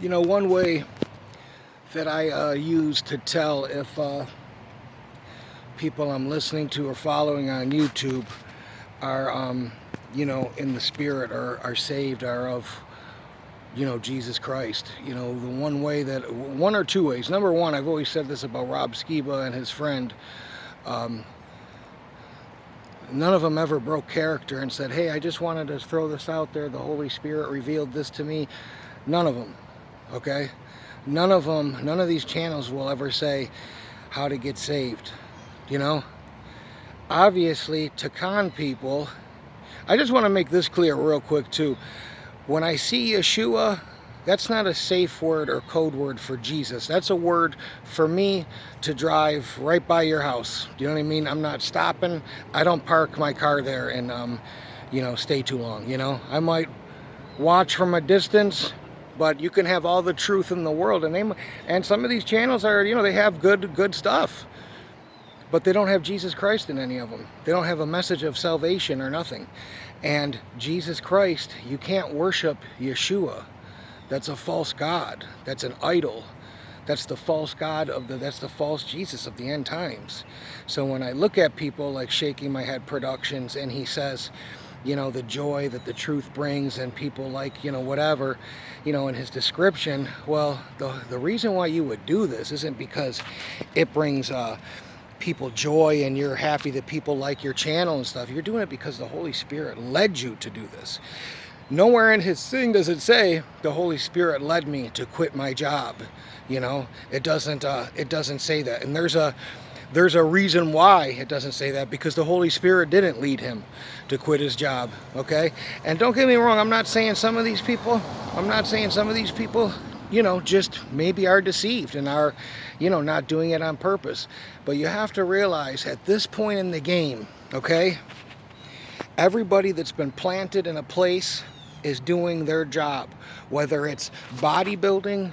One way that I use to tell if people I'm listening to or following on YouTube are, in the spirit or are saved, are of, Jesus Christ. The one or two ways. Number one, I've always said this about Rob Skiba and his friend. Um, None of them ever broke character and said, hey, I just wanted to throw this out there. The Holy Spirit revealed this to me. None of them. Okay? None of these channels will ever say how to get saved. Obviously, to con people, I just want to make this clear real quick too. When I see Yeshua, that's not a safe word or code word for Jesus. That's a word for me to drive right by your house. Do you know what I mean? I'm not stopping. I don't park my car there and, stay too long. I might watch from a distance, but you can have all the truth in the world. And some of these channels are, they have good stuff, but they don't have Jesus Christ in any of them. They don't have a message of salvation or nothing. And Jesus Christ, you can't worship Yeshua. That's a false god. That's an idol. That's the false god that's the false Jesus of the end times. So when I look at people like Shaking My Head Productions and he says, the joy that the truth brings, and people like, whatever, in his description, well, the reason why you would do this isn't because it brings people joy and you're happy that people like your channel and stuff. You're doing it because the Holy Spirit led you to do this. Nowhere in his thing does it say the Holy Spirit led me to quit my job. It doesn't say that. And there's a reason why it doesn't say that, because the Holy Spirit didn't lead him to quit his job. Okay? And don't get me wrong, I'm not saying some of these people, just maybe are deceived and are, not doing it on purpose. But you have to realize at this point in the game, okay, everybody that's been planted in a place is doing their job, whether it's bodybuilding,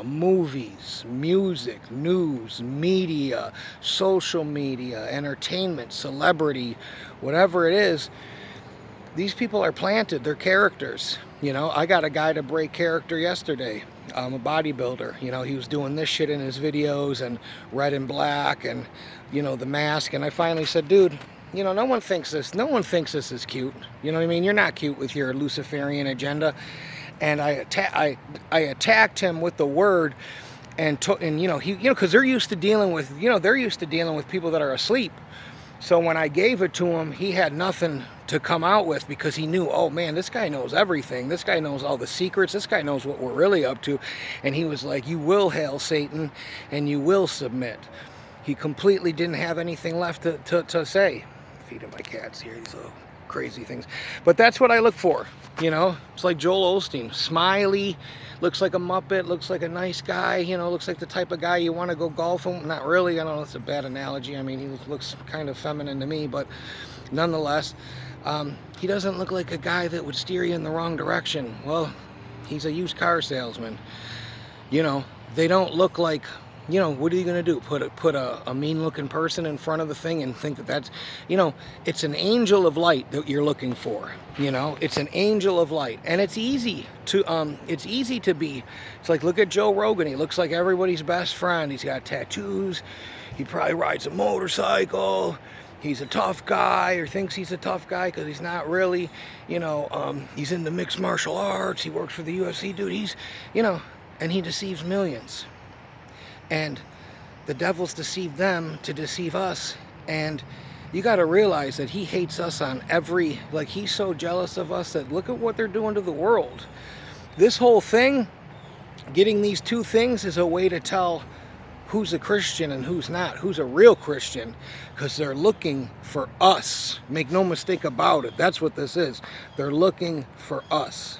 movies, music, news, media, social media, entertainment, celebrity, whatever it is. These people are planted, they're characters. I got a guy to break character yesterday, a bodybuilder. He was doing this shit in his videos and red and black and, the mask. And I finally said, dude, no one thinks this is cute. You know what I mean? You're not cute with your Luciferian agenda. And I attacked him with the word because they're used to dealing with, people that are asleep. So when I gave it to him, he had nothing to come out with, because he knew, oh man, this guy knows everything. This guy knows all the secrets. This guy knows what we're really up to. And he was like, you will hail Satan and you will submit. He completely didn't have anything left to say. Feeding my cats here, these little crazy things. But that's what I look for. It's like Joel Osteen, smiley, looks like a Muppet, looks like a nice guy, looks like the type of guy you want to go golf with. Not really, I don't know, it's a bad analogy. I mean, he looks kind of feminine to me, but nonetheless, he doesn't look like a guy that would steer you in the wrong direction. Well, he's a used car salesman. They don't look like, what are you going to do? Put a mean-looking person in front of the thing and think that's, it's an angel of light that you're looking for. It's an angel of light, and it's easy to be. It's like, look at Joe Rogan. He looks like everybody's best friend. He's got tattoos. He probably rides a motorcycle. He's a tough guy, or thinks he's a tough guy, because he's not really. He's into mixed martial arts. He works for the UFC, dude. He's, and he deceives millions. And the devil's deceived them to deceive us. And you got to realize that he hates us on he's so jealous of us that look at what they're doing to the world. This whole thing, getting these two things, is a way to tell who's a Christian and who's not, who's a real Christian, because they're looking for us. Make no mistake about it. That's what this is. They're looking for us.